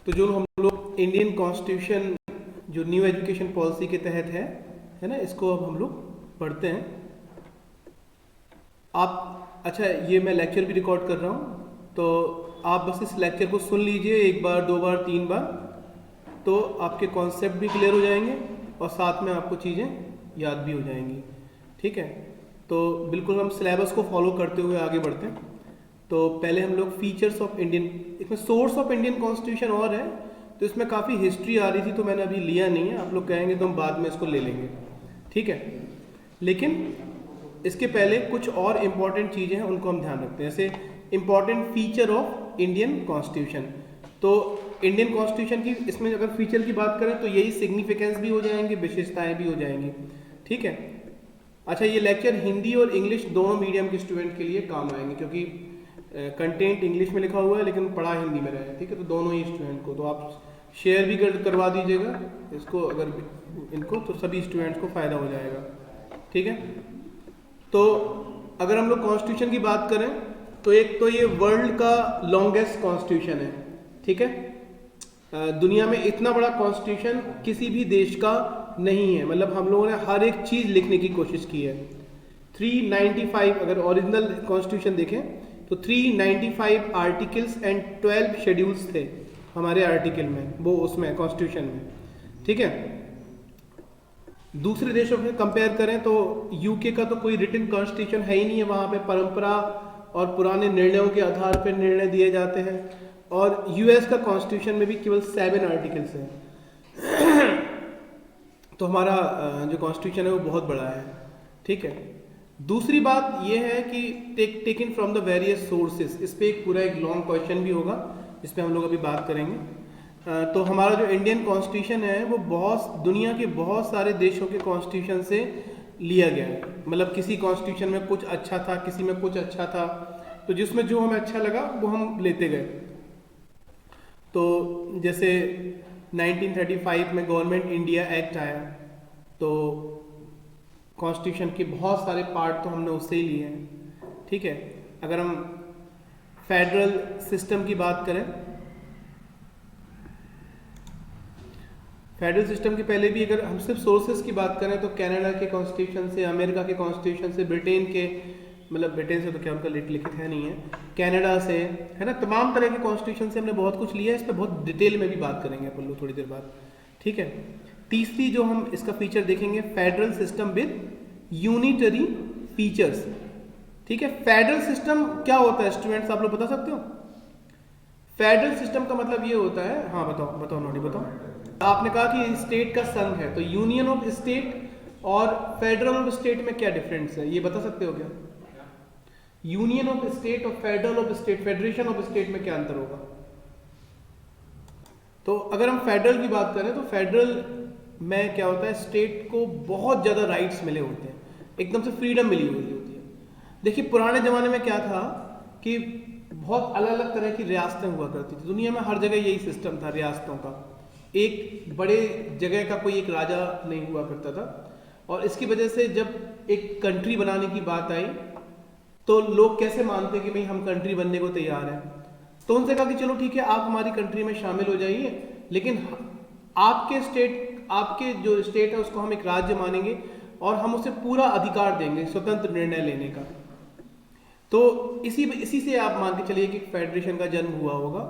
तो जो हम लोग इंडियन कॉन्स्टिट्यूशन जो न्यू एजुकेशन पॉलिसी के तहत है ना, इसको अब हम लोग पढ़ते हैं। आप अच्छा, ये मैं लेक्चर भी रिकॉर्ड कर रहा हूँ, तो आप बस इस लेक्चर को सुन लीजिए एक बार, दो बार, तीन बार, तो आपके कॉन्सेप्ट भी क्लियर हो जाएंगे और साथ में आपको चीज़ें याद भी हो जाएंगी। ठीक है, तो बिल्कुल हम सिलेबस को फॉलो करते हुए आगे बढ़ते हैं। तो पहले हम लोग फीचर्स ऑफ इंडियन, इसमें सोर्स ऑफ इंडियन कॉन्स्टिट्यूशन और है, तो इसमें काफ़ी हिस्ट्री आ रही थी तो मैंने अभी लिया नहीं है। आप लोग कहेंगे तो हम बाद में इसको ले लेंगे, ठीक है। लेकिन इसके पहले कुछ और इम्पॉर्टेंट चीज़ें हैं, उनको हम ध्यान रखते हैं। जैसे important feature of Indian constitution, तो इंडियन कॉन्स्टिट्यूशन की इसमें अगर फीचर की बात करें तो यही सिग्निफिकेंस भी हो जाएंगे, विशेषताएं भी हो जाएंगी, ठीक है। अच्छा, ये लेक्चर हिंदी और इंग्लिश दोनों मीडियम के स्टूडेंट के लिए काम आएंगे, क्योंकि कंटेंट इंग्लिश में लिखा हुआ है लेकिन पढ़ा हिंदी में रहा है, ठीक है। तो दोनों ही स्टूडेंट को, तो आप शेयर भी करवा दीजिएगा इसको, अगर इनको, तो सभी स्टूडेंट्स को फ़ायदा हो जाएगा, ठीक है। तो अगर हम लोग कॉन्स्टिट्यूशन की बात करें तो एक तो ये वर्ल्ड का लॉन्गेस्ट कॉन्स्टिट्यूशन है, ठीक है। दुनिया में इतना बड़ा कॉन्स्टिट्यूशन किसी भी देश का नहीं है, मतलब हम लोगों ने हर एक चीज़ लिखने की कोशिश की है। 395, अगर ओरिजिनल कॉन्स्टिट्यूशन देखें तो 395 आर्टिकल्स एंड 12 शेड्यूल्स थे हमारे आर्टिकल में, वो उसमें कॉन्स्टिट्यूशन में, ठीक है। दूसरे देशों में कंपेयर करें तो यूके का तो कोई रिटन कॉन्स्टिट्यूशन है ही नहीं है, वहाँ पे परंपरा और पुराने निर्णयों के आधार पर निर्णय दिए जाते हैं। और यूएस का कॉन्स्टिट्यूशन में भी केवल 7 आर्टिकल्स हैं। तो हमारा जो कॉन्स्टिट्यूशन है वो बहुत बड़ा है, ठीक है। दूसरी बात यह है कि taken from the various sources, इस पर एक पूरा एक लॉन्ग क्वेश्चन भी होगा, इस पर हम लोग अभी बात करेंगे। तो हमारा जो इंडियन कॉन्स्टिट्यूशन है वो दुनिया के बहुत सारे देशों के कॉन्स्टिट्यूशन से लिया गया है। मतलब किसी कॉन्स्टिट्यूशन में कुछ अच्छा था, किसी में कुछ अच्छा था, तो जिसमें जो हमें अच्छा लगा वो हम लेते गए। तो जैसे 1935 में गवर्नमेंट इंडिया एक्ट आया, तो कॉन्स्टिट्यूशन के बहुत सारे पार्ट तो हमने उससे ही लिए हैं, ठीक है। अगर हम फेडरल सिस्टम की बात करें, फेडरल सिस्टम के पहले भी अगर हम सिर्फ सोर्सेज की बात करें तो कनाडा के कॉन्स्टिट्यूशन से, अमेरिका के कॉन्स्टिट्यूशन से, ब्रिटेन के, मतलब ब्रिटेन से तो क्या उनका लिखित है नहीं है, कनाडा से, है ना, तमाम तरह के कॉन्स्टिट्यूशन से हमने बहुत कुछ लिया है। इस पर बहुत डिटेल में भी बात करेंगे अपन लोग थोड़ी देर बाद, ठीक है। तीसरी जो हम इसका फीचर देखेंगे, federal system with unitary features, ठीक है। फेडरल सिस्टम क्या होता है स्टूडेंट्स, आप लोग बता सकते हो? फेडरल सिस्टम का मतलब ये होता है, हाँ बताओ बताओ नोडी बताओ। आपने कहा कि स्टेट का संघ है, तो यूनियन ऑफ स्टेट और फेडरल ऑफ स्टेट में क्या डिफरेंस है, ये बता सकते हो क्या? यूनियन ऑफ स्टेट और federal of state, federation of state में क्या अंतर होगा? तो अगर हम फेडरल की बात करें तो फेडरल में क्या होता है, स्टेट को बहुत ज़्यादा राइट्स मिले होते हैं, एकदम से फ्रीडम मिली हुई होती है। देखिए पुराने ज़माने में क्या था कि बहुत अलग अलग तरह की रियासतें हुआ करती थी, दुनिया में हर जगह यही सिस्टम था रियासतों का, एक बड़े जगह का कोई एक राजा नहीं हुआ करता था। और इसकी वजह से जब एक कंट्री बनाने की बात आई तो लोग कैसे मानते कि भाई हम कंट्री बनने को तैयार हैं, तो उनसे कहा कि चलो ठीक है आप हमारी कंट्री में शामिल हो जाइए, लेकिन आपके जो स्टेट है उसको हम एक राज्य मानेंगे और हम उसे पूरा अधिकार देंगे स्वतंत्र निर्णय लेने का। तो इसी से आप मान के चलिए कि फेडरेशन का जन्म हुआ होगा।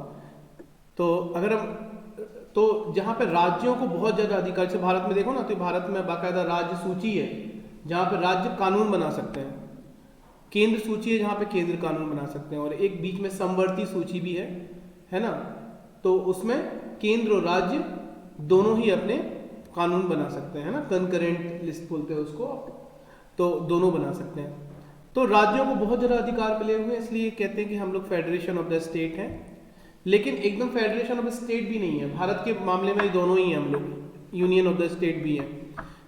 तो अगर हम तो जहाँ पे राज्यों को बहुत ज़्यादा अधिकार, जैसे भारत में देखो ना, तो भारत में बाकायदा राज्य सूची है जहाँ पे राज्य कानून बना सकते हैं, केंद्र सूची है जहाँ पे केंद्र कानून बना सकते हैं, और एक बीच में समवर्ती सूची भी है ना। तो उसमें केंद्र और राज्य दोनों ही अपने कानून बना सकते हैं, है ना, कंकरेंट लिस्ट बोलते हैं उसको, तो दोनों बना सकते हैं। तो राज्यों को बहुत ज़्यादा अधिकार मिले हुए हैं, इसलिए कहते हैं कि हम लोग फेडरेशन ऑफ द स्टेट हैं, लेकिन एकदम फेडरेशन ऑफ द स्टेट भी नहीं है। भारत के मामले में दोनों ही हैं हम लोग, यूनियन ऑफ द स्टेट भी है,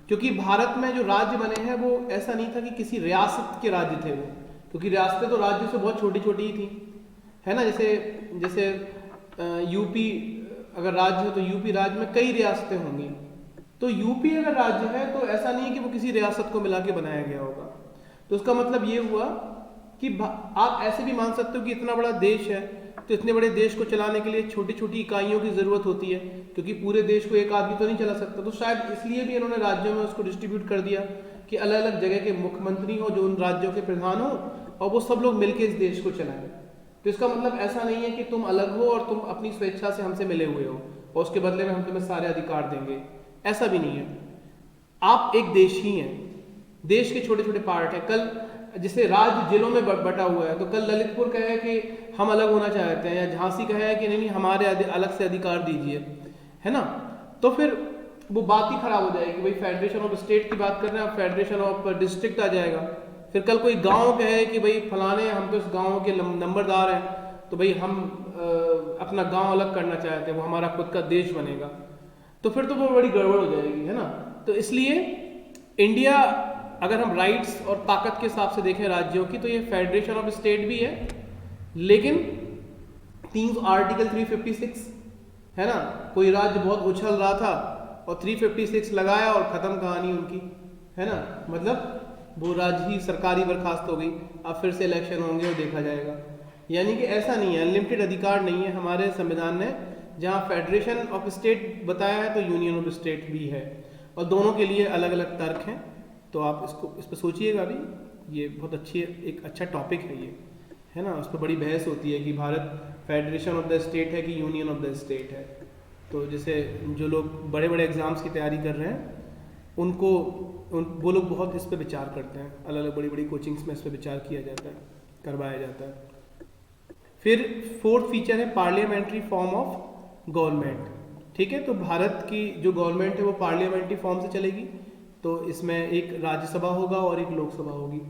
क्योंकि भारत में जो राज्य बने हैं वो ऐसा नहीं था कि किसी रियासत के राज्य थे वो, क्योंकि रियासतें तो राज्यों से बहुत छोटी छोटी ही थी, है ना। जैसे यूपी अगर राज्य है तो यूपी राज्य में कई रियासतें होंगी, तो यूपी अगर राज्य है तो ऐसा नहीं है कि वो किसी रियासत को मिला के बनाया गया होगा। तो उसका मतलब ये हुआ कि आप ऐसे भी मान सकते हो कि इतना बड़ा देश है तो इतने बड़े देश को चलाने के लिए छोटी छोटी इकाइयों की ज़रूरत होती है, क्योंकि पूरे देश को एक आदमी तो नहीं चला सकता। तो शायद इसलिए भी इन्होंने राज्यों में उसको डिस्ट्रीब्यूट कर दिया कि अलग अलग जगह के मुख्यमंत्री हो जो उन राज्यों के प्रधान हो, और वो सब लोग मिलकर इस देश को चलाएं। तो इसका मतलब ऐसा नहीं है कि तुम अलग हो और तुम अपनी स्वेच्छा से हमसे मिले हुए हो और उसके बदले में हम तुम्हें सारे अधिकार देंगे, ऐसा भी नहीं है। आप एक देश ही हैं, देश के छोटे छोटे पार्ट हैं। कल जिसे राज्य जिलों में बटा हुआ है, तो कल ललितपुर कहे कि हम अलग होना चाहते हैं, या झांसी कहे कि नहीं हमारे अलग से अधिकार दीजिए, है ना, तो फिर वो बात ही खराब हो जाएगी। भाई फेडरेशन ऑफ स्टेट की बात कर रहे हैं, अब फेडरेशन ऑफ डिस्ट्रिक्ट आ जाएगा। फिर कल कोई गांव कहे कि भाई फलाने हम तो इस गांव के नंबरदार हैं, तो भाई हम अपना गांव अलग करना चाहते हैं, वो हमारा खुद का देश बनेगा, तो फिर तो वो बड़ी गड़बड़ हो जाएगी, है ना। तो इसलिए इंडिया, अगर हम राइट्स और ताकत के हिसाब से देखें राज्यों की, तो ये फेडरेशन ऑफ स्टेट भी है, लेकिन आर्टिकल 356 है ना, कोई राज्य बहुत उछल रहा था और 356 लगाया और खत्म कहानी उनकी, है ना, मतलब वो राज्य ही सरकारी बर्खास्त हो गई, अब फिर से इलेक्शन होंगे और देखा जाएगा। यानी कि ऐसा नहीं है, अनलिमिटेड अधिकार नहीं है हमारे संविधान ने। जहाँ फेडरेशन ऑफ स्टेट बताया है तो यूनियन ऑफ स्टेट भी है, और दोनों के लिए अलग अलग तर्क हैं। तो आप इस पर सोचिएगा भी, ये बहुत एक अच्छा टॉपिक है ये, है ना। उस पर बड़ी बहस होती है कि Bharat federation of the state है कि यूनियन ऑफ द स्टेट है। तो जैसे जो लोग बड़े बड़े एग्जाम्स की तैयारी कर रहे हैं वो लोग बहुत इस पर विचार करते हैं, अलग अलग बड़ी बड़ी कोचिंग्स में इस पर विचार किया जाता है, करवाया जाता है। फिर फोर्थ फीचर है पार्लियामेंट्री फॉर्म ऑफ गवर्नमेंट। ठीक है, तो भारत की जो गवर्नमेंट है वो पार्लियामेंट्री फॉर्म से चलेगी। तो इसमें एक राज्यसभा होगा और एक लोकसभा होगी।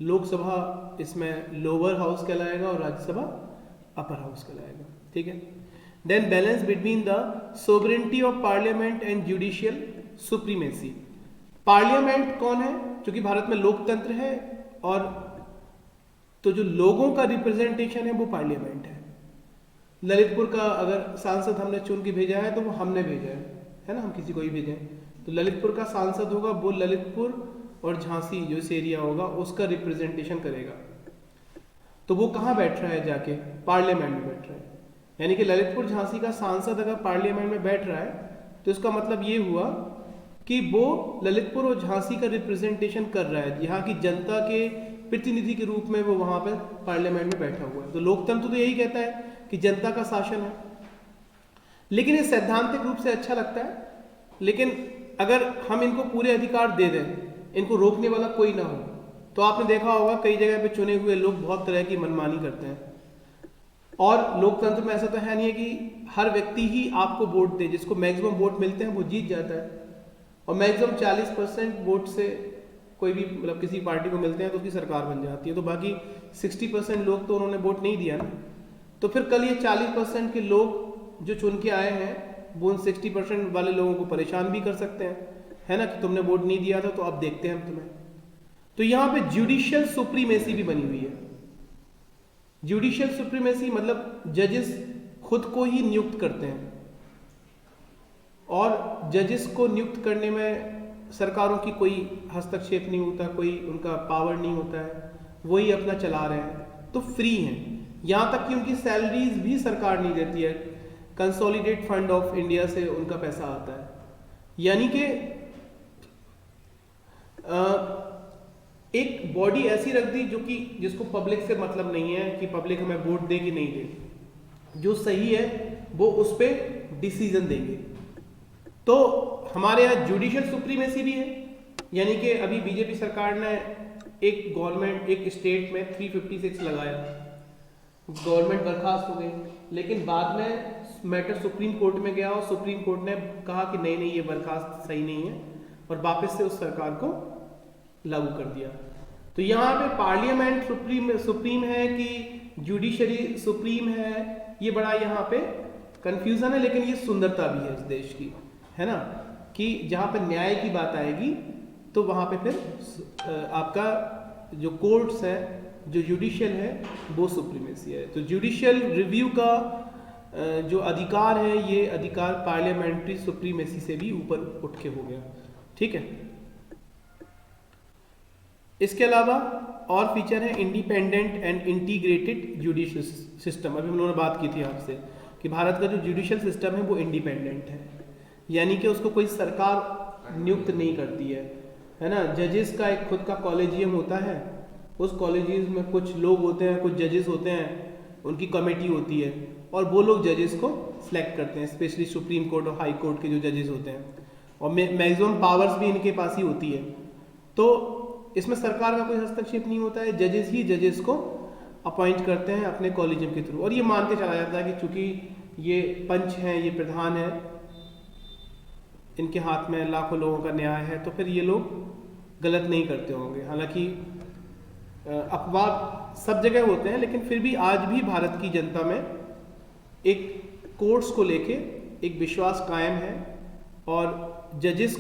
लोकसभा इसमें लोअर हाउस कहलाएगा और राज्यसभा अपर हाउस कहलाएगा। ठीक है, then balance between the sovereignty of parliament and judicial supremacy. Parliament कौन है? क्योंकि भारत में लोकतंत्र है, और तो जो लोगों का रिप्रेजेंटेशन है वो पार्लियामेंट है। ललितपुर का अगर सांसद हमने चुन के भेजा है तो वो हमने भेजा है ना, हम किसी को ही भेजें, तो ललितपुर का सांसद होगा, वो ललितपुर और झांसी जो इस एरिया होगा उसका रिप्रेजेंटेशन करेगा। तो वो कहाँ बैठ रहा है? जाके पार्लियामेंट में बैठ रहा है। यानी कि ललितपुर झांसी का सांसद अगर पार्लियामेंट में बैठ रहा है तो इसका मतलब ये हुआ कि वो ललितपुर और झांसी का रिप्रेजेंटेशन कर रहा है, यहाँ की जनता के प्रतिनिधि के रूप में वो वहाँ पर पार्लियामेंट में बैठा हुआ है। तो लोकतंत्र तो यही कहता है कि जनता का शासन है, लेकिन ये सैद्धांतिक रूप से अच्छा लगता है, लेकिन अगर हम इनको पूरे अधिकार दे दें, इनको रोकने वाला कोई ना हो, तो आपने देखा होगा कई जगह पे चुने हुए लोग बहुत तरह की मनमानी करते हैं। और लोकतंत्र में ऐसा तो है नहीं है कि हर व्यक्ति ही आपको वोट दे, जिसको मैक्सिमम वोट मिलते हैं वो जीत जाता है, और मैक्सिमम 40% वोट से कोई भी मतलब किसी पार्टी को मिलते हैं तो उसकी सरकार बन जाती है। तो बाकी 60% लोग तो उन्होंने वोट नहीं दिया ना। तो फिर कल ये 40% के लोग जो चुन के आए हैं वो उन 60% वाले लोगों को परेशान भी कर सकते हैं, है ना, कि तुमने वोट नहीं दिया था तो अब देखते हैं हम तुम्हें। तो यहाँ पे जुडिशियल सुप्रीमेसी भी बनी हुई है। जुडिशियल सुप्रीमेसी मतलब जजेस खुद को ही नियुक्त करते हैं, और जजेस को नियुक्त करने में सरकारों की कोई हस्तक्षेप नहीं होता, कोई उनका पावर नहीं होता है, वही अपना चला रहे हैं, तो फ्री हैं। यहाँ तक कि उनकी सैलरीज भी सरकार नहीं देती है, कंसोलिडेट फंड ऑफ इंडिया से उनका पैसा आता है। यानी कि एक बॉडी ऐसी रख दी जो कि जिसको पब्लिक से मतलब नहीं है कि पब्लिक हमें वोट दे कि नहीं दे, जो सही है वो उस पर डिसीजन देंगे। तो हमारे यहाँ जुडिशियल सुप्रीमेसी भी है, यानी कि अभी बीजेपी सरकार ने एक स्टेट में 356 लगाया, गवर्नमेंट बर्खास्त हो गई, लेकिन बाद में मैटर सुप्रीम कोर्ट में गया और सुप्रीम कोर्ट ने कहा कि नहीं ये बर्खास्त सही नहीं है, और वापस से उस सरकार को लागू कर दिया। तो यहाँ पे पार्लियामेंट सुप्रीम है कि जुडिशरी सुप्रीम है, ये बड़ा यहाँ पे कंफ्यूजन है, लेकिन ये सुंदरता भी है इस देश की, है ना, कि जहाँ पे न्याय की बात आएगी तो वहाँ पे फिर आपका जो कोर्ट्स है, जो जुडिशियल है, वो सुप्रीमेसी है। तो जुडिशियल रिव्यू का जो अधिकार है, ये अधिकार पार्लियामेंट्री सुप्रीमेसी से भी ऊपर उठ के हो गया। ठीक है, इसके अलावा और फीचर है independent and integrated judicial system. अभी हम लोगों ने बात की थी आपसे कि भारत का जो जुडिशियल सिस्टम है वो इंडिपेंडेंट है, यानी कि उसको कोई सरकार नियुक्त नहीं करती है ना। जजेस का एक खुद का कॉलेजियम होता है, उस कॉलेजियम में कुछ लोग होते हैं, कुछ जजेस होते हैं, उनकी कमेटी होती है और वो लोग जजेस को सिलेक्ट करते हैं, स्पेशली सुप्रीम कोर्ट और हाई कोर्ट के जो जजेस होते हैं, और मैक्सिमम पावर्स भी इनके पास ही होती है। तो इसमें सरकार का कोई हस्तक्षेप नहीं होता है, जजेस ही जजेस को अपॉइंट करते हैं अपने कॉलेजियम के थ्रू, और ये मान के चला जाता है कि चूंकि ये पंच हैं, ये प्रधान है, इनके हाथ में लाखों लोगों का न्याय है, तो फिर ये लोग गलत नहीं करते होंगे। हालांकि अपवाद सब जगह होते हैं, लेकिन फिर भी आज भी भारत की जनता में एक कोर्ट्स को लेके एक विश्वास कायम है, और जजेस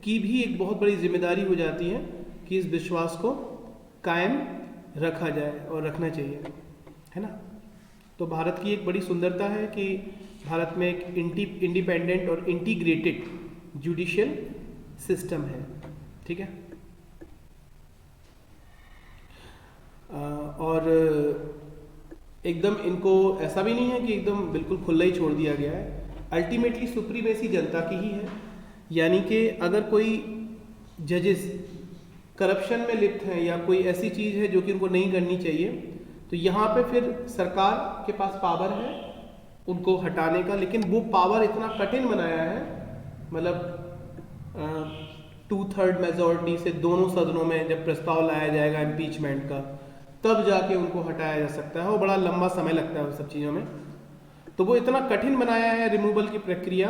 की भी एक बहुत बड़ी जिम्मेदारी हो जाती है कि इस विश्वास को कायम रखा जाए और रखना चाहिए, है ना। तो भारत की एक बड़ी सुंदरता है कि भारत में एक इंडिपेंडेंट और इंटीग्रेटेड जुडिशियल सिस्टम है, ठीक है। और एकदम इनको ऐसा भी नहीं है कि एकदम बिल्कुल खुला ही छोड़ दिया गया है। अल्टीमेटली सुप्रीमेसी जनता की ही है, यानी कि अगर कोई जजेस करप्शन में लिप्त हैं या कोई ऐसी चीज़ है जो कि उनको नहीं करनी चाहिए, तो यहाँ पे फिर सरकार के पास पावर है उनको हटाने का, लेकिन वो पावर इतना कठिन बनाया है, मतलब 2/3 मेजॉरिटी से दोनों सदनों में जब प्रस्ताव लाया जाएगा इम्पीचमेंट का, तब जाके उनको हटाया जा सकता है, वो बड़ा लंबा समय लगता है उन सब चीज़ों में। तो वो इतना कठिन बनाया है रिमूवल की प्रक्रिया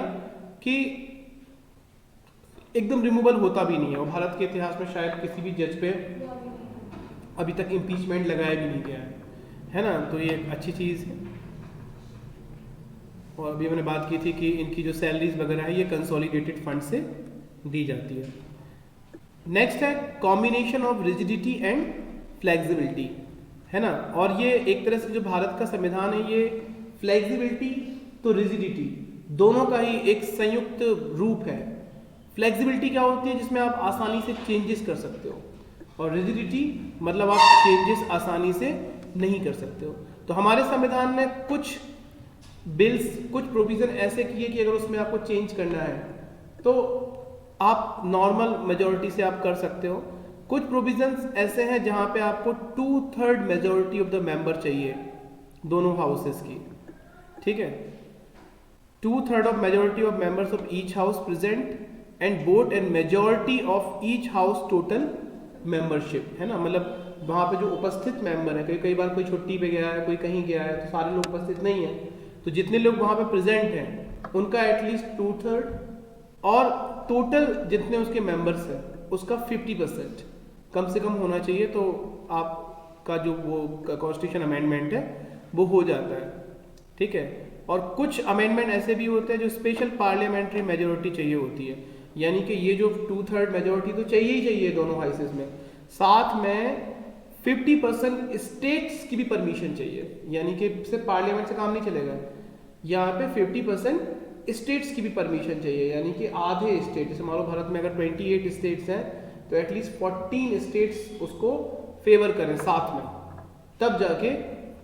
कि एकदम रिमूवल होता भी नहीं है, और भारत के इतिहास में शायद किसी भी जज पे अभी तक इम्पीचमेंट लगाया भी नहीं गया है ना। तो ये एक अच्छी चीज़ है। और अभी मैंने बात की थी कि इनकी जो सैलरीज वगैरह है ये कंसोलिडेटेड फंड से दी जाती है। नेक्स्ट है combination of rigidity and flexibility, है ना। और ये एक तरह से जो भारत का संविधान है ये फ्लेक्सिबिलिटी तो रिजिडिटी दोनों का ही एक संयुक्त रूप है। फ्लेक्सिबिलिटी क्या होती है, जिसमें आप आसानी से चेंजेस कर सकते हो, और रिजिडिटी मतलब आप चेंजेस आसानी से नहीं कर सकते हो। तो हमारे संविधान ने कुछ बिल्स, कुछ प्रोविजन ऐसे किए कि अगर उसमें आपको चेंज करना है तो आप नॉर्मल मेजॉरिटी से आप कर सकते हो। कुछ प्रोविजंस ऐसे हैं जहां पे आपको 2/3 मेजॉरिटी ऑफ द मेंबर चाहिए दोनों हाउसेस की, ठीक है। 2/3 of majority of members of each house present and vote and majority of each house total membership, है ना। मतलब वहाँ पे जो उपस्थित मेंबर है, कई बार कोई छुट्टी पे गया है, कोई कहीं गया है, तो सारे लोग उपस्थित नहीं है, तो जितने लोग वहाँ पे प्रेजेंट हैं उनका एटलीस्ट 2/3 और टोटल जितने उसके मेंबर्स हैं उसका 50% कम से कम होना चाहिए। तो आपका जो वो कॉन्स्टिट्यूशन अमेंडमेंट है वो हो जाता है, ठीक है। और कुछ अमेंडमेंट ऐसे भी होते हैं जो स्पेशल पार्लियामेंट्री मेजोरिटी चाहिए होती है, यानी कि ये जो 2/3 मेजोरिटी तो चाहिए ही चाहिए दोनों हाउसेस में, साथ में 50% स्टेट्स की भी परमिशन चाहिए, यानी कि सिर्फ पार्लियामेंट से काम नहीं चलेगा, यहाँ पे 50% स्टेट्स की भी परमिशन चाहिए, यानी कि आधे स्टेट, जैसे मान लो भारत में अगर 28 स्टेट्स हैं तो एटलीस्ट 14 स्टेट्स उसको फेवर करें साथ में, तब जाके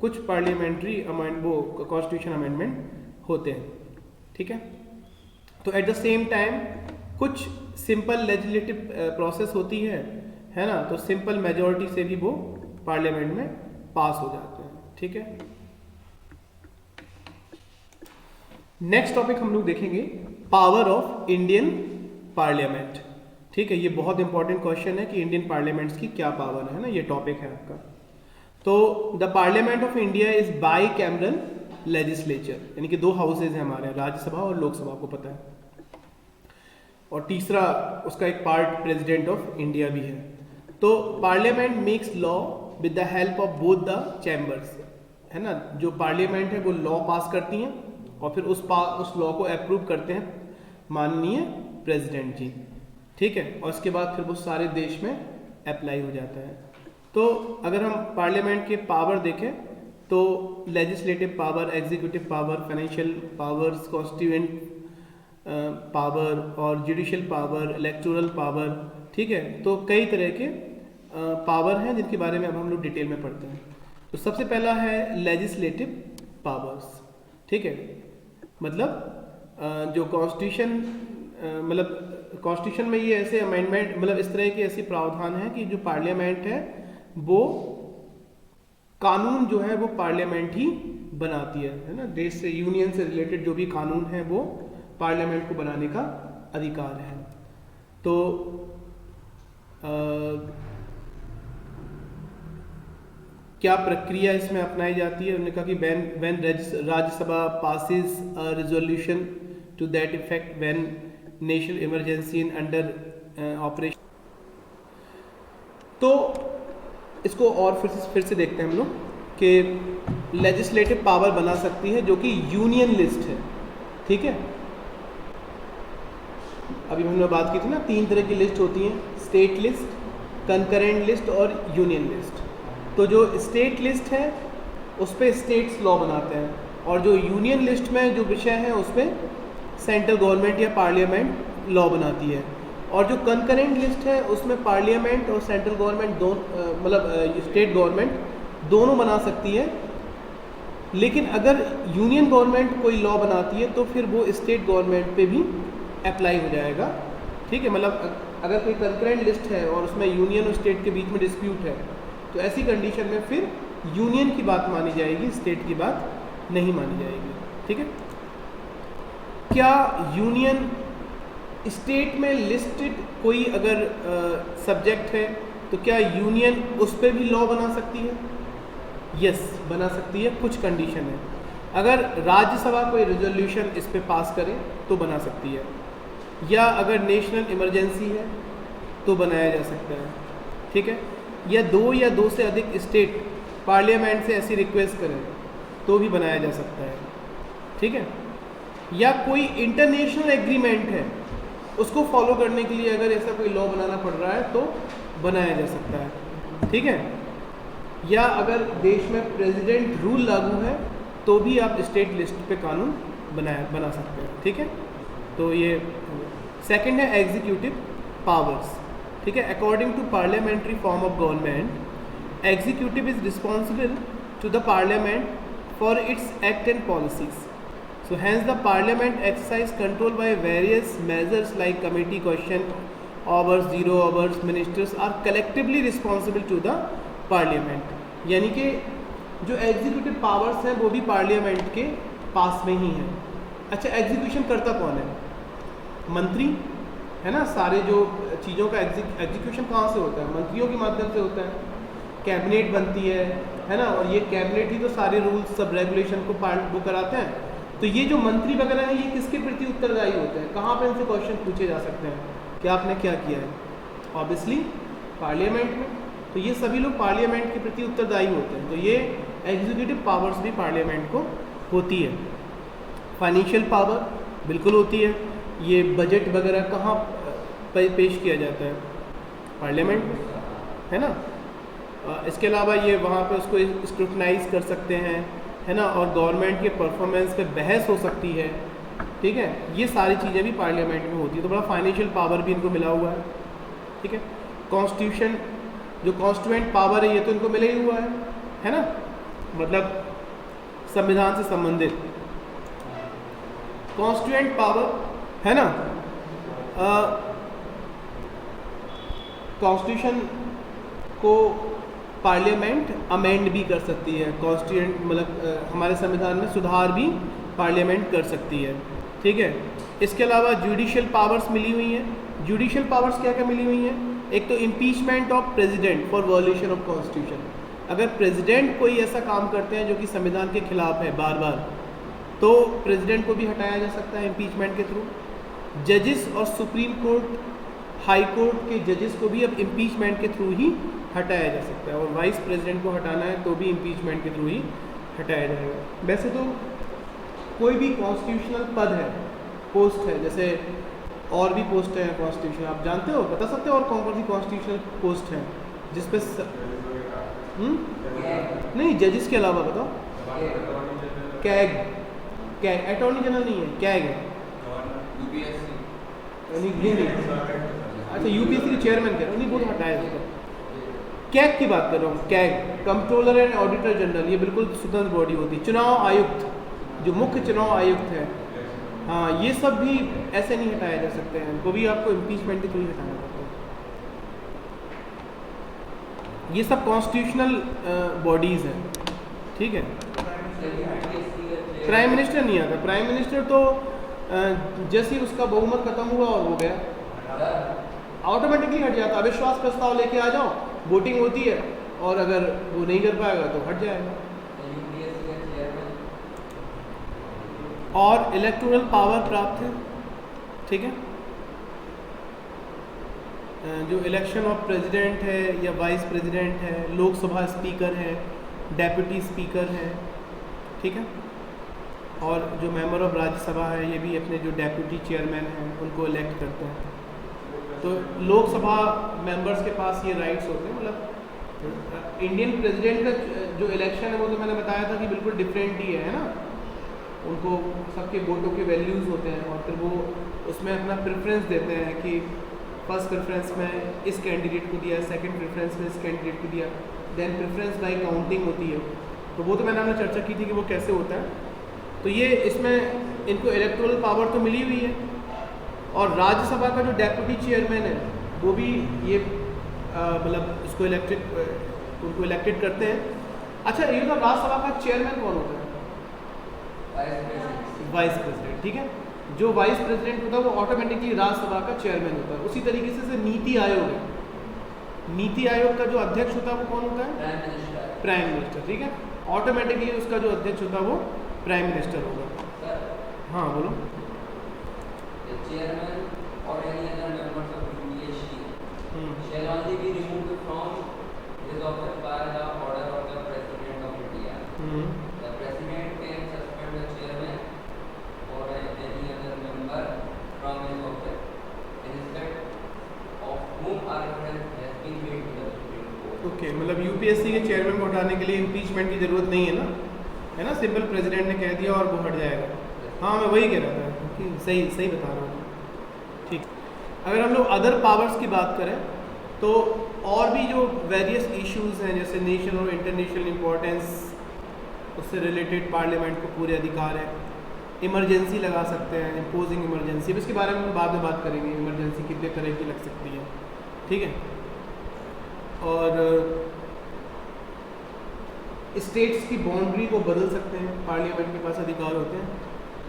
कुछ पार्लियामेंट्री वो कॉन्स्टिट्यूशन अमेंडमेंट होते हैं, ठीक है। तो एट द सेम टाइम कुछ सिंपल लेजिस्लेटिव प्रोसेस होती है ना, तो सिंपल मेजॉरिटी से भी वो पार्लियामेंट में पास हो जाते हैं, ठीक है। नेक्स्ट टॉपिक हम लोग देखेंगे पावर ऑफ इंडियन पार्लियामेंट, ठीक है। ये बहुत इंपॉर्टेंट क्वेश्चन है कि इंडियन पार्लियामेंट्स की क्या पावर है ना, ये टॉपिक है आपका। तो the parliament of India is by cameral legislature, यानी कि दो हाउसेज हैं हमारे, राज्यसभा और लोकसभा, आपको पता है, और तीसरा उसका एक पार्ट प्रेसिडेंट ऑफ इंडिया भी है। तो parliament makes law with the help of both the chambers, है ना। जो पार्लियामेंट है वो लॉ पास करती हैं और फिर उस लॉ को अप्रूव करते हैं माननीय प्रेसिडेंट जी, ठीक है, और उसके बाद फिर वो सारे देश में अप्लाई हो जाता है। तो अगर हम पार्लियामेंट के पावर देखें तो legislative power, executive power, financial powers, constituent power और जुडिशियल पावर, इलेक्टोरल पावर, ठीक है। तो कई तरह के पावर हैं जिनके बारे में अब हम लोग डिटेल में पढ़ते हैं। तो सबसे पहला है लेजिस्लेटिव पावर्स, ठीक है। मतलब जो कॉन्स्टिट्यूशन मतलब कॉन्स्टिट्यूशन में ये ऐसे अमेंडमेंट मतलब इस तरह के ऐसे प्रावधान हैं कि जो पार्लियामेंट है वो कानून जो है वो पार्लियामेंट ही बनाती है ना। देश से यूनियन से रिलेटेड जो भी कानून है वो पार्लियामेंट को बनाने का अधिकार है। तो क्या प्रक्रिया इसमें अपनाई जाती है? उन्होंने कहा कि when Rajya Sabha passes a resolution to that effect when national emergency in under operation. तो इसको और फिर से देखते हैं हम लोग कि लेजिस्लेटिव पावर बना सकती है जो कि यूनियन लिस्ट है, ठीक है। अभी हमने बात की थी ना, 3 तरह की लिस्ट होती हैं, स्टेट लिस्ट, कंकरेंट लिस्ट और यूनियन लिस्ट। तो जो स्टेट लिस्ट है उस पर स्टेट्स लॉ बनाते हैं, और जो यूनियन लिस्ट में जो विषय है उस पर सेंट्रल गवर्नमेंट या पार्लियामेंट लॉ बनाती है। और जो कंकरेंट लिस्ट है उसमें पार्लियामेंट और सेंट्रल गवर्नमेंट मतलब स्टेट गवर्नमेंट दोनों बना सकती है। लेकिन अगर यूनियन गवर्नमेंट कोई लॉ बनाती है तो फिर वो स्टेट गवर्नमेंट पे भी अप्लाई हो जाएगा, ठीक है। मतलब अगर कोई कंकरेंट लिस्ट है और उसमें यूनियन और स्टेट के बीच में डिस्प्यूट है तो ऐसी कंडीशन में फिर यूनियन की बात मानी जाएगी, स्टेट की बात नहीं मानी जाएगी, ठीक है। क्या यूनियन स्टेट में लिस्टेड कोई अगर सब्जेक्ट है तो क्या यूनियन उस पर भी लॉ बना सकती है? यस, बना सकती है, कुछ कंडीशन है। अगर राज्यसभा कोई रेजोल्यूशन इस पे पास करे तो बना सकती है, या अगर नेशनल इमरजेंसी है तो बनाया जा सकता है, ठीक है। या 2 या 2 से अधिक स्टेट पार्लियामेंट से ऐसी रिक्वेस्ट करें तो भी बनाया जा सकता है, ठीक है। या कोई इंटरनेशनल एग्रीमेंट है उसको फॉलो करने के लिए अगर ऐसा कोई लॉ बनाना पड़ रहा है तो बनाया जा सकता है, ठीक है। या अगर देश में प्रेसिडेंट रूल लागू है तो भी आप स्टेट लिस्ट पे कानून बना सकते हैं, ठीक है। तो ये सेकंड है एग्जीक्यूटिव पावर्स, ठीक है। According to parliamentary form of government, executive is responsible to the parliament for its act and policies. So hence the parliament exercise control by various measures like committee, question hours, 0 hours, ministers are collectively responsible to the parliament। यानी कि जो executive powers हैं वो भी parliament के पास में ही हैं। अच्छा, एग्जीक्यूशन करता कौन है? मंत्री है ना। सारे जो चीज़ों का एग्जीक्यूशन कहाँ से होता है? मंत्रियों के माध्यम से होता है। कैबिनेट बनती है ना, और ये कैबिनेट ही तो सारे रूल्स सब रेगुलेशन को वो कराते हैं। तो ये जो मंत्री वगैरह हैं ये किसके प्रति उत्तरदायी होते हैं? कहाँ पे इनसे क्वेश्चन पूछे जा सकते हैं कि आपने क्या किया है? ऑब्वियसली पार्लियामेंट में। तो ये सभी लोग पार्लियामेंट के प्रति उत्तरदायी होते हैं। तो ये एग्जीक्यूटिव पावर्स भी पार्लियामेंट को होती है। फाइनेंशियल पावर बिल्कुल होती है। ये बजट वगैरह कहाँ पेश किया जाता है? पार्लियामेंट में, है ना। इसके अलावा ये वहाँ पे उसको स्क्रूटनाइज कर सकते हैं, है ना, और गवर्नमेंट के परफॉर्मेंस पे बहस हो सकती है, ठीक है। ये सारी चीज़ें भी पार्लियामेंट में होती है। तो बड़ा फाइनेंशियल पावर भी इनको मिला हुआ है, ठीक है। कॉन्स्टिट्यूशन जो कॉन्स्टिट्यूएंट पावर है ये तो इनको मिला ही हुआ है ना, मतलब संविधान से संबंधित कॉन्स्टिट्यूएंट पावर, है ना। कॉन्स्टिट्यूशन को पार्लियामेंट अमेंड भी कर सकती है। कॉन्स्टिट्यूएंट मतलब हमारे संविधान में सुधार भी पार्लियामेंट कर सकती है, ठीक है। इसके अलावा जुडिशियल पावर्स मिली हुई हैं। जुडिशियल पावर्स क्या क्या मिली हुई हैं? एक तो impeachment of president for violation of constitution. अगर प्रेसिडेंट कोई ऐसा काम करते हैं जो कि संविधान के खिलाफ है बार बार, तो प्रेसिडेंट को भी हटाया जा सकता है इम्पीचमेंट के थ्रू। जजेस और सुप्रीम कोर्ट, हाई कोर्ट के जजेस को भी अब इम्पीचमेंट के थ्रू ही हटाया जा सकता है, और वाइस प्रेसिडेंट को हटाना है तो भी इम्पीचमेंट के थ्रू ही हटाया जाएगा। वैसे तो कोई भी कॉन्स्टिट्यूशनल पद है, पोस्ट है, जैसे और भी पोस्ट हैं कॉन्स्टिट्यूशन, आप जानते हो, बता सकते हो और कौन कौन सी कॉन्स्टिट्यूशनल पोस्ट हैं जिस पे नहीं, जजेस के अलावा बताओ। कैग, अटॉर्नी जनरल नहीं है, कैग है। अच्छा, यूपीएससी के चेयरमैन कह रहे हो, नहीं वो तो हटाया उसको। कैग की बात कर रहा हूँ, CAG controller and auditor general, ये बिल्कुल स्वतंत्र बॉडी होती है। चुनाव आयुक्त, जो मुख्य चुनाव आयुक्त है, हाँ, ये सब भी ऐसे नहीं हटाए जा सकते हैं, इनको भी आपको इम्पीचमेंट के थ्रू हटाना पड़ता है। ये सब कॉन्स्टिट्यूशनल बॉडीज़ हैं, ठीक है। प्राइम मिनिस्टर नहीं आता, प्राइम मिनिस्टर तो जैसे ही उसका बहुमत खत्म हुआ और हो गया, ऑटोमेटिकली हट जाता। अविश्वास प्रस्ताव लेके आ जाओ, वोटिंग होती है, और अगर वो नहीं कर पाएगा तो हट जाएगा। और इलेक्टोरल पावर प्राप्त है, ठीक है। जो इलेक्शन ऑफ प्रेसिडेंट है या वाइस प्रेसिडेंट है, लोकसभा स्पीकर है, डेप्यूटी स्पीकर है, ठीक है। और जो मेंबर ऑफ राज्यसभा है, ये भी अपने जो डेप्यूटी चेयरमैन हैं उनको इलेक्ट करते हैं। तो लोकसभा मेंबर्स के पास ये राइट्स होते हैं। मतलब इंडियन प्रेसिडेंट का जो इलेक्शन है वो तो मैंने बताया था कि बिल्कुल डिफरेंट ही है ना। उनको सबके वोटों के वैल्यूज़ होते हैं, और फिर वो उसमें अपना प्रेफरेंस देते हैं कि फर्स्ट प्रेफरेंस में इस कैंडिडेट को दिया, सेकंड प्रेफरेंस में इस कैंडिडेट को दिया, देन प्रेफरेंस बाय काउंटिंग होती है। तो वो तो मैंने आपने चर्चा की थी कि वो कैसे होता है। तो ये इसमें इनको इलेक्टोरल पावर तो मिली हुई है, और राज्यसभा का जो डेप्यूटी चेयरमैन है वो भी ये मतलब उसको उनको इलेक्टेड करते हैं। अच्छा, ये तो राज्यसभा का चेयरमैन कौन होता है? वाइस प्रेसिडेंट, ठीक है। जो वाइस प्रेसिडेंट होता है वो ऑटोमेटिकली राज्यसभा का चेयरमैन होता है। उसी तरीके से नीति आयोग है, नीति आयोग का जो अध्यक्ष होता है वो कौन होता है? प्राइम मिनिस्टर, ठीक है। ऑटोमेटिकली उसका जो अध्यक्ष होता है वो प्राइम मिनिस्टर होगा। हाँ बोलो। ओके, मतलब यूपीएससी के चेयरमैन को हटाने के लिए इम्पीचमेंट की ज़रूरत नहीं है ना, है ना। सिंपल प्रेसिडेंट ने कह दिया और वो हट जाएगा। हाँ, मैं वही कह रहा था कि सही बता रहा हूँ, ठीक। अगर हम लोग अदर पावर्स की बात करें तो और भी जो वेरियस इश्यूज़ हैं, जैसे नेशनल और इंटरनेशनल इम्पोर्टेंस, उससे रिलेटेड पार्लियामेंट को पूरे अधिकार है। इमरजेंसी लगा सकते हैं, इम्पोजिंग इमरजेंसी, अब इसके बारे में हम बाद में बात करेंगे, इमरजेंसी कितने तरह की लग सकती है, ठीक है। और स्टेट्स की बाउंड्री को बदल सकते हैं, पार्लियामेंट के पास अधिकार होते हैं,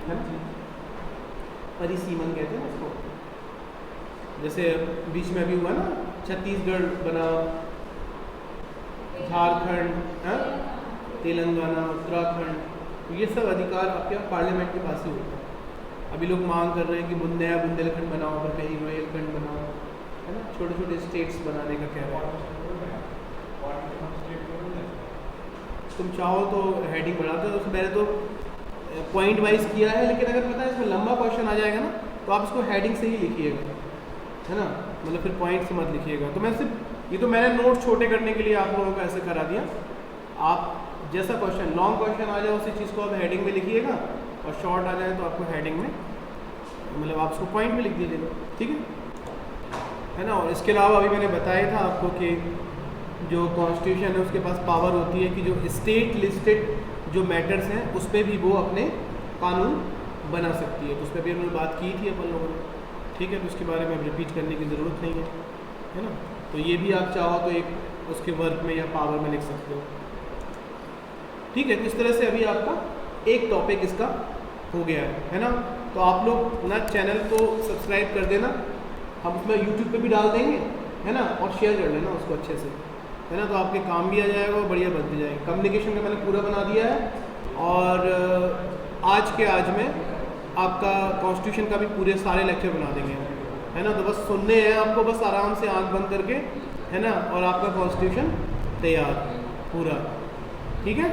है ना। परिसीमन कहते हैं उसको। जैसे बीच में अभी हुआ ना, छत्तीसगढ़ बना, झारखंड, तेलंगाना, उत्तराखंड, तो ये सब अधिकार आपके पार्लियामेंट के पास ही होता है। अभी लोग मांग कर रहे हैं कि नया बुंदेलखंड बनाओ, फिर कहीं रोहिलखंड बनाओ, है ना। छोटे छोटे स्टेट्स बनाने का कह रहा है। तुम चाहो तो हेडिंग बढ़ाते हो, तो मैंने तो पॉइंट वाइज किया है, लेकिन अगर पता है इसमें लंबा क्वेश्चन आ जाएगा ना तो आप इसको हेडिंग से ही लिखिएगा, है ना। मतलब फिर पॉइंट से मत लिखिएगा। तो मैं सिर्फ ये तो मैंने नोट छोटे करने के लिए आप लोगों को ऐसे करा दिया। आप जैसा क्वेश्चन लॉन्ग क्वेश्चन आ जाए उसी चीज़ को आप हेडिंग में लिखिएगा, और शॉर्ट आ जाए तो आपको हेडिंग में मतलब आप उसको पॉइंट में लिख दीजिएगा, ठीक है ना। और इसके अलावा अभी मैंने बताया था आपको कि जो कॉन्स्टिट्यूशन है उसके पास पावर होती है कि जो स्टेट लिस्टेड जो मैटर्स हैं उस पर भी वो अपने कानून बना सकती है। तो उस पर भी हमने बात की थी अपन लोगों ने, ठीक है। तो उसके बारे में अब रिपीट करने की ज़रूरत नहीं है ना। तो ये भी आप चाहो तो एक उसके वर्क में या पावर में लिख सकते हो, ठीक है। तो इस तरह से अभी आपका एक टॉपिक इसका हो गया है ना। तो आप लोग ना चैनल को सब्सक्राइब कर देना, हम उसमें यूट्यूब पे भी डाल देंगे, है ना, और शेयर कर लेना उसको अच्छे से, है ना। तो आपके काम भी आ जाएगा और बढ़िया बनते जाएगा। कम्युनिकेशन का मैंने पूरा बना दिया है, और आज में आपका कॉन्स्टिट्यूशन का भी पूरे सारे लेक्चर बना देंगे, है ना। तो बस सुनने हैं आपको, बस आराम से आंख बंद करके, है ना, और आपका कॉन्स्टिट्यूशन तैयार पूरा, ठीक है।